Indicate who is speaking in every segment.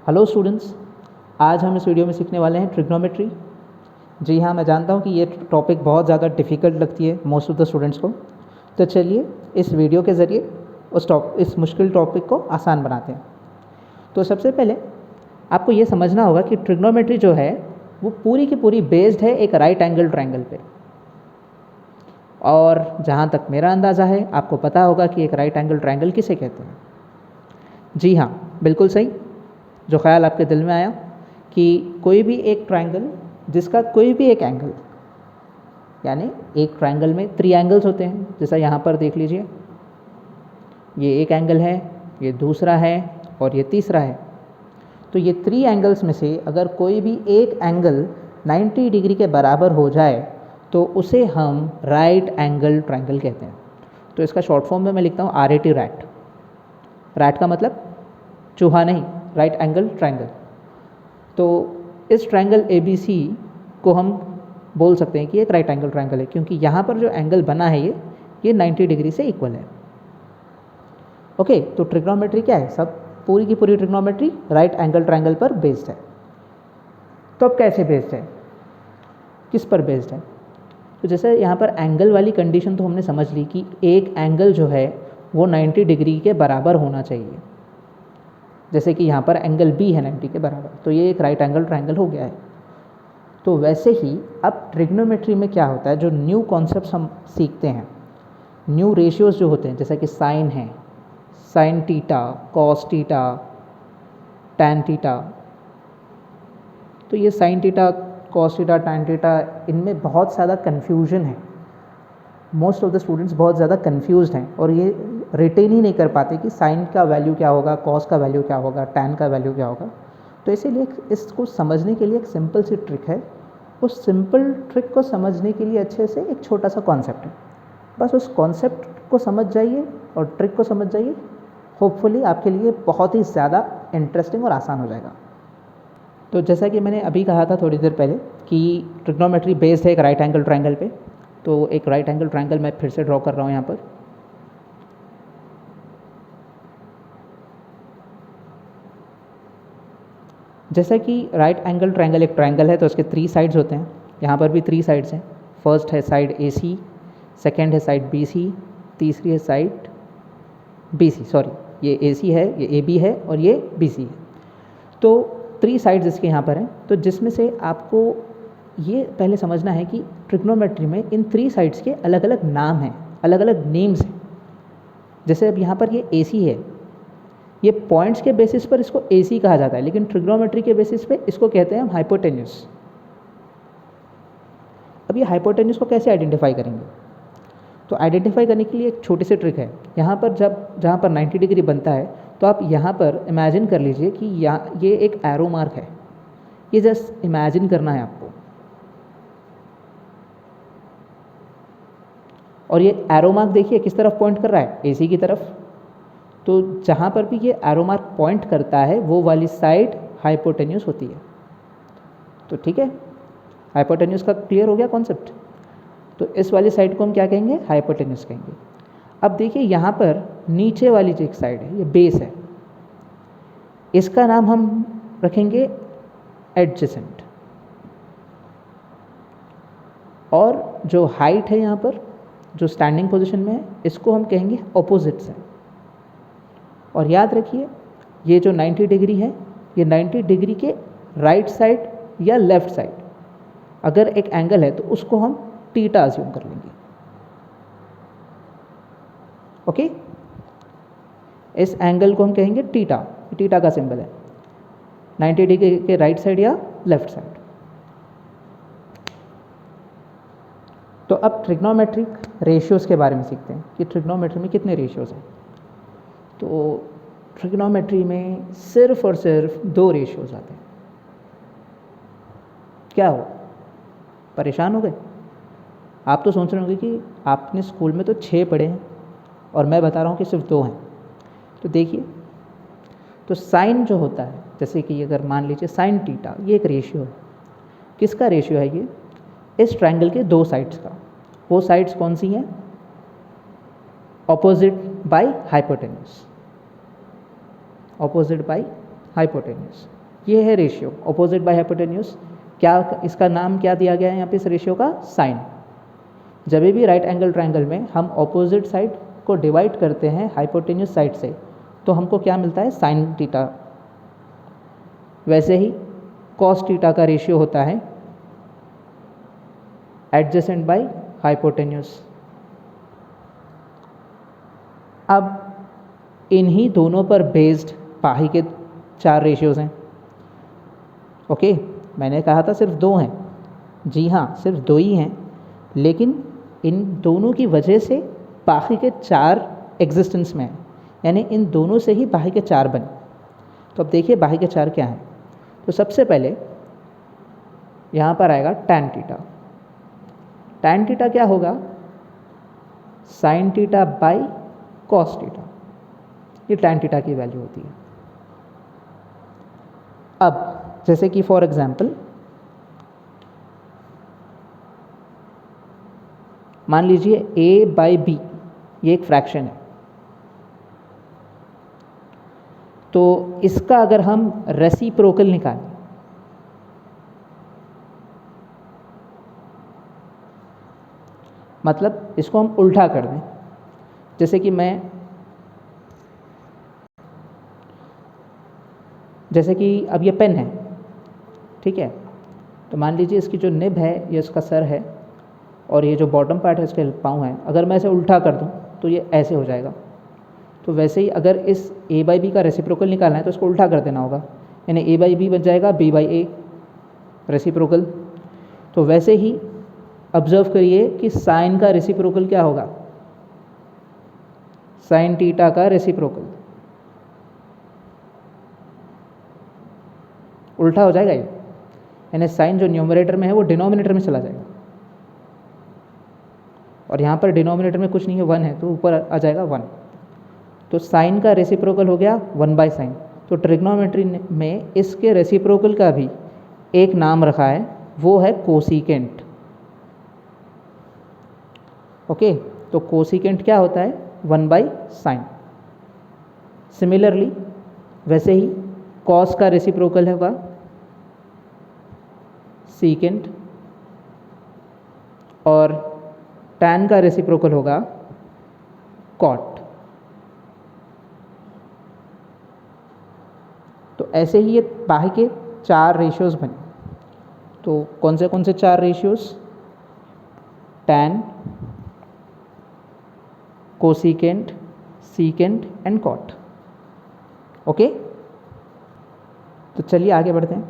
Speaker 1: Hello students, आज हम इस वीडियो में सीखने वाले हैं ट्रिग्नोमेट्री। जी हाँ, मैं जानता हूँ कि ये टॉपिक बहुत ज़्यादा डिफ़िकल्ट लगती है मोस्ट ऑफ द स्टूडेंट्स को। तो चलिए इस वीडियो के ज़रिए इस मुश्किल टॉपिक को आसान बनाते हैं। तो सबसे पहले आपको ये समझना होगा कि ट्रिग्नोमेट्री जो है वो पूरी की पूरी बेस्ड है एक राइट एंगल ट्रायंगल पे। और जहाँ तक मेरा अंदाज़ा है आपको पता होगा कि एक राइट एंगल ट्रायंगल किसे कहते हैं। जी हाँ, बिल्कुल सही। जो ख्याल आपके दिल में आया कि कोई भी एक ट्रायंगल जिसका कोई भी एक एंगल, यानी एक ट्रायंगल में 3 एंगल्स होते हैं, जैसा यहाँ पर देख लीजिए, ये एक एंगल है, ये दूसरा है और ये तीसरा है। तो ये 3 एंगल्स में से अगर कोई भी एक एंगल 90 डिग्री के बराबर हो जाए तो उसे हम राइट एंगल ट्रायंगल कहते हैं। तो इसका शॉर्ट फॉर्म में मैं लिखता हूँ RAT, रैट। रैट का मतलब चूहा नहीं, राइट एंगल ट्रायंगल। तो इस ट्रायंगल ABC को हम बोल सकते हैं कि एक राइट एंगल ट्रायंगल है, क्योंकि यहाँ पर जो एंगल बना है ये 90 डिग्री से इक्वल है। ओके, तो ट्रिग्नोमेट्री क्या है? सब पूरी की पूरी ट्रिग्नोमेट्री राइट एंगल ट्रायंगल पर बेस्ड है। तो अब कैसे बेस्ड है, किस पर बेस्ड है? तो जैसे यहाँ पर एंगल वाली कंडीशन तो हमने समझ ली कि एक एंगल जो है वो 90 डिग्री के बराबर होना चाहिए। जैसे कि यहाँ पर एंगल B है 90 के बराबर, तो ये एक राइट एंगल ट्रायंगल हो गया है। तो वैसे ही अब ट्रिग्नोमेट्री में क्या होता है, जो न्यू कॉन्सेप्ट्स हम सीखते हैं, न्यू रेशियोज़ जो होते हैं, जैसे कि साइन है, sine theta, cos theta, tan theta. तो ये sine theta, cos theta, tan theta, इनमें बहुत ज़्यादा कन्फ्यूजन है। मोस्ट ऑफ द स्टूडेंट्स बहुत ज़्यादा कन्फ्यूज्ड हैं और ये रिटेन ही नहीं कर पाते कि साइन का वैल्यू क्या होगा, कॉस का वैल्यू क्या होगा, टैन का वैल्यू क्या होगा। तो इसीलिए इसको समझने के लिए एक सिंपल सी ट्रिक है। उस सिंपल ट्रिक को समझने के लिए अच्छे से एक छोटा सा कॉन्सेप्ट है, बस उस कॉन्सेप्ट को समझ जाइए और ट्रिक को समझ जाइए। होपफुली आपके लिए बहुत ही ज़्यादा इंटरेस्टिंग और आसान हो जाएगा। तो जैसा कि मैंने अभी कहा था थोड़ी देर पहले कि ट्रिग्नोमेट्री बेस्ड है एक राइट एंगल ट्रायंगल पे। तो एक राइट एंगल ट्रायंगल मैं फिर से ड्रॉ कर रहा हूँ यहाँ पर। जैसा कि राइट एंगल ट्रायंगल एक ट्रायंगल है तो उसके 3 साइड्स होते हैं। यहाँ पर भी 3 साइड्स हैं। फर्स्ट है साइड AC, सेकेंड है साइड BC, तीसरी है साइड BC। सॉरी, ये AC है, ये AB है और ये BC है। तो 3 साइड्स इसके यहाँ पर हैं। तो जिसमें से आपको ये पहले समझना है कि ट्रिग्नोमेट्री में इन 3 साइड्स के अलग अलग नाम हैं, अलग अलग नेम्स हैं। जैसे अब यहाँ पर ये AC है, ये पॉइंट्स के बेसिस पर इसको AC कहा जाता है, लेकिन ट्रिग्नोमेट्री के बेसिस पे इसको कहते हैं हम हाइपोटेन्यूस। अब ये हाइपोटेन्यूस को कैसे आइडेंटिफाई करेंगे? तो आइडेंटिफाई करने के लिए एक छोटी सी ट्रिक है। यहाँ पर जहाँ पर 90 डिग्री बनता है तो आप यहाँ पर इमेजिन कर लीजिए कि ये एक एरो मार्क है। ये जस्ट इमेजिन करना है आपको। और ये एरो मार्क देखिए किस तरफ पॉइंट कर रहा है, AC की तरफ। तो जहाँ पर भी ये एरो मार्क पॉइंट करता है वो वाली साइड हाइपोटेन्यूस होती है। तो ठीक है, हाइपोटेन्यूस का क्लियर हो गया कॉन्सेप्ट। तो इस वाली साइड को हम क्या कहेंगे? हाइपोटेन्यूस कहेंगे। अब देखिए यहाँ पर नीचे वाली जो एक साइड है, ये बेस है, इसका नाम हम रखेंगे एडजेसेंट। और जो हाइट है यहाँ पर, जो स्टैंडिंग पोजीशन में है, इसको हम कहेंगे ऑपोजिट्स है। और याद रखिए ये जो 90 डिग्री है, ये 90 डिग्री के राइट साइड या लेफ्ट साइड अगर एक एंगल है तो उसको हम थीटा अज्यूम कर लेंगे। ओके, इस एंगल को हम कहेंगे थीटा। थीटा का सिंबल है 90 डिग्री के राइट साइड या लेफ्ट साइड। तो अब ट्रिग्नोमेट्रिक रेशियोज़ के बारे में सीखते हैं कि ट्रिग्नोमेट्री में कितने रेशियोज़ हैं। तो ट्रिग्नोमेट्री में सिर्फ और सिर्फ 2 रेशियोज़ आते हैं। क्या हो, परेशान हो गए? आप तो सोच रहे होंगे कि आपने स्कूल में तो 6 पढ़े हैं और मैं बता रहा हूँ कि सिर्फ 2 हैं। तो देखिए, तो साइन जो होता है, जैसे कि अगर मान लीजिए साइन थीटा, ये एक रेशियो है। किसका रेशियो है ये? इस ट्रायंगल के 2 साइड्स का। वो साइड्स कौन सी हैं? Opposite by hypotenuse, opposite by hypotenuse. ये है रेशियो अपोजिट बाय हाइपोटेन्यूस। क्या इसका नाम क्या दिया गया है यहाँ पे इस रेशियो का? साइन। जब भी राइट एंगल ट्रायंगल में हम अपोजिट साइड को डिवाइड करते हैं हाइपोटेन्यूस साइड से तो हमको क्या मिलता है? Sine theta. वैसे ही कॉस थीटा का रेशियो होता है एडजेसेंट बाय हाइपोटेन्यूस। अब इन्हीं दोनों पर बेस्ड पाही के 4 रेशियोज़ हैं। ओके, मैंने कहा था सिर्फ 2 हैं। जी हाँ, सिर्फ 2 ही हैं, लेकिन इन दोनों की वजह से पाही के 4 एग्जिस्टेंस में हैं, यानी इन दोनों से ही बाही के 4 बने। तो अब देखिए बाही के 4 क्या हैं। तो सबसे पहले यहाँ पर आएगा टैन थीटा। टैन थीटा क्या होगा? Sine theta by cos theta. ये टैन थीटा की वैल्यू होती है। अब जैसे कि फॉर एग्जांपल मान लीजिए a बाई बी ये एक फ्रैक्शन है, तो इसका अगर हम रेसिप्रोकल निकालें, मतलब इसको हम उल्टा कर दें, जैसे कि अब ये पेन है, ठीक है, तो मान लीजिए इसकी जो निब है ये इसका सर है और ये जो बॉटम पार्ट है इसके पाँव है। अगर मैं इसे उल्टा कर दूं तो ये ऐसे हो जाएगा। तो वैसे ही अगर इस a बाई बी का रेसिप्रोकल निकालना है तो इसको उल्टा कर देना होगा, यानी a बाई बी बन जाएगा b बाई ए रेसिप्रोकल। तो वैसे ही ऑब्जर्व करिए कि साइन का रेसिप्रोकल क्या होगा? साइन थीटा का रेसिप्रोकल उल्टा हो जाएगा ये, यानी साइन जो न्यूमरेटर में है वो डिनोमिनेटर में चला जाएगा और यहाँ पर डिनोमिनेटर में कुछ नहीं है, 1 है, तो ऊपर आ जाएगा 1। तो साइन का रेसिप्रोकल हो गया 1 बाई साइन। तो ट्रिग्नोमेट्री में इसके रेसिप्रोकल का भी एक नाम रखा है, वो है कोसिकेंट। ओके, तो कोसिकेंट क्या होता है? 1 बाई साइन। सिमिलरली वैसे ही कॉस का रेसिप्रोकल होगा सीकेंट और टैन का रेसिप्रोकल होगा कॉट। तो ऐसे ही ये बाही के 4 रेशियोज़ बने। तो कौन से 4 ratios? Tan, cosecant, secant and cot. Okay, तो चलिए आगे बढ़ते हैं।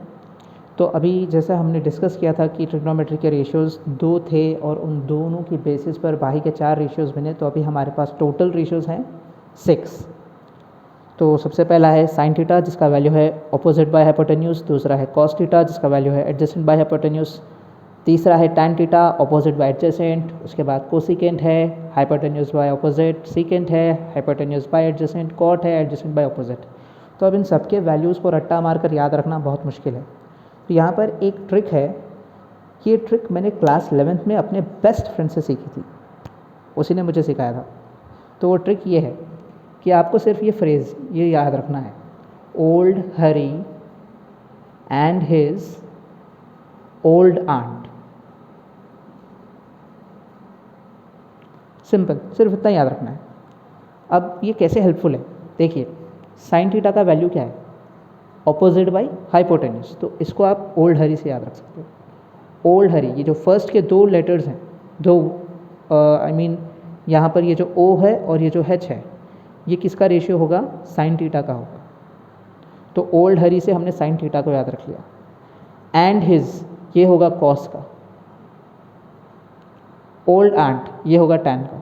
Speaker 1: तो अभी जैसा हमने डिस्कस किया था कि ट्रिग्नोमेट्री के रेशियोज़ 2 थे और उन दोनों की बेसिस पर बाही के 4 रेशियोज़ बने। तो अभी हमारे पास टोटल रेशियोज़ हैं 6। तो सबसे पहला है साइन थीटा जिसका वैल्यू है अपोजिट बाय हाइपोटेन्यूज। दूसरा है कॉस थीटा जिसका वैल्यू है एडजेसेंट बाय हाइपोटेन्यूज। तीसरा है tan theta opposite bye adjacent. उसके बाद कोसिकेंट है हाइपोटेन्यूज बाय अपोजिट, सीकेंट है हाइपोटेन्यूज बाय एडजेसेंट, कॉट है एडजेसेंट बाय अपोजिट। तो अब इन सबके वैल्यूज़ को रट्टा मारकर याद रखना बहुत मुश्किल है। तो यहाँ पर एक ट्रिक है, ये ट्रिक मैंने क्लास 11th में अपने बेस्ट फ्रेंड से सीखी थी, उसी ने मुझे सिखाया था। तो वो ट्रिक ये है कि आपको सिर्फ ये फ्रेज़ ये याद रखना है, old Hari and his old aunt. Simple, सिर्फ इतना याद रखना है। अब ये कैसे हेल्पफुल है देखिए, साइन थीटा का वैल्यू क्या है? Opposite by hypotenuse. तो इसको आप ओल्ड हरी से याद रख सकते हो। ओल्ड हरी, ये जो फर्स्ट के 2 लेटर्स हैं, यहाँ पर ये जो O है और ये जो H है, ये किसका रेशियो होगा? साइन थीटा का होगा। तो ओल्ड हरी से हमने साइन थीटा को याद रख लिया। एंड हिज ये होगा कॉस का। ओल्ड आंट ये होगा टैन का।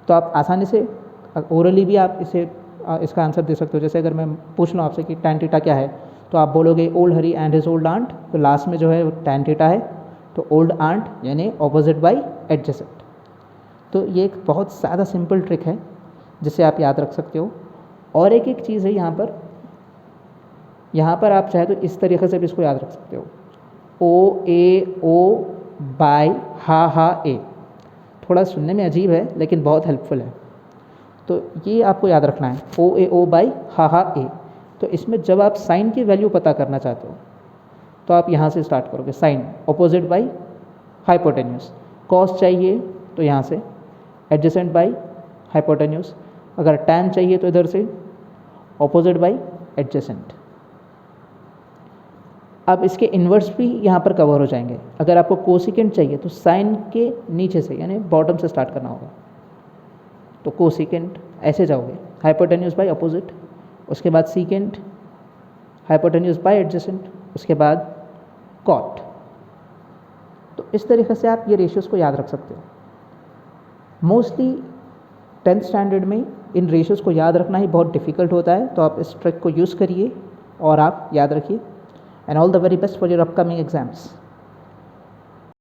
Speaker 1: तो आप आसानी से ओरली भी आप इसका आंसर दे सकते हो। जैसे अगर मैं पूछ लूँ आपसे कि टैन थीटा क्या है, तो आप बोलोगे old Hari and his old aunt, तो लास्ट में जो है वो टैन थीटा है। तो ओल्ड आंट यानी ऑपोजिट बाई एडजेसेंट। तो ये एक बहुत ज़्यादा सिंपल ट्रिक है जिसे आप याद रख सकते हो। और एक चीज़ है यहाँ पर आप चाहे तो इस तरीके से भी इसको याद रख सकते हो, ओ ए ओ बाई हा ए। थोड़ा सुनने में अजीब है लेकिन बहुत हेल्पफुल है। तो ये आपको याद रखना है, ओ ए ओ बाई हा ए। तो इसमें जब आप साइन की वैल्यू पता करना चाहते हो तो आप यहाँ से स्टार्ट करोगे, sine opposite by hypotenuse. Cos चाहिए तो यहाँ से एडजेसेंट बाई हाइपोटेन्यूज, अगर टैन चाहिए तो इधर से ऑपोजिट बाई एडजेसेंट। अब इसके इन्वर्स भी यहाँ पर कवर हो जाएंगे। अगर आपको कोसिकेंट चाहिए तो साइन के नीचे से यानी बॉटम से स्टार्ट करना होगा, तो कोसिकेंट ऐसे जाओगे, हाइपोटेन्यूज बाई अपोजिट, उसके बाद सीकेंट, हाइपोटेन्यूज बाई एडजेसेंट, उसके बाद कॉट। तो इस तरीके से आप ये रेशियोज़ को याद रख सकते हो। मोस्टली 10th स्टैंडर्ड में इन रेशियोज़ को याद रखना ही बहुत डिफ़िकल्ट होता है, तो आप इस ट्रिक को यूज़ करिए और आप याद रखिए। And all the very best for your upcoming exams.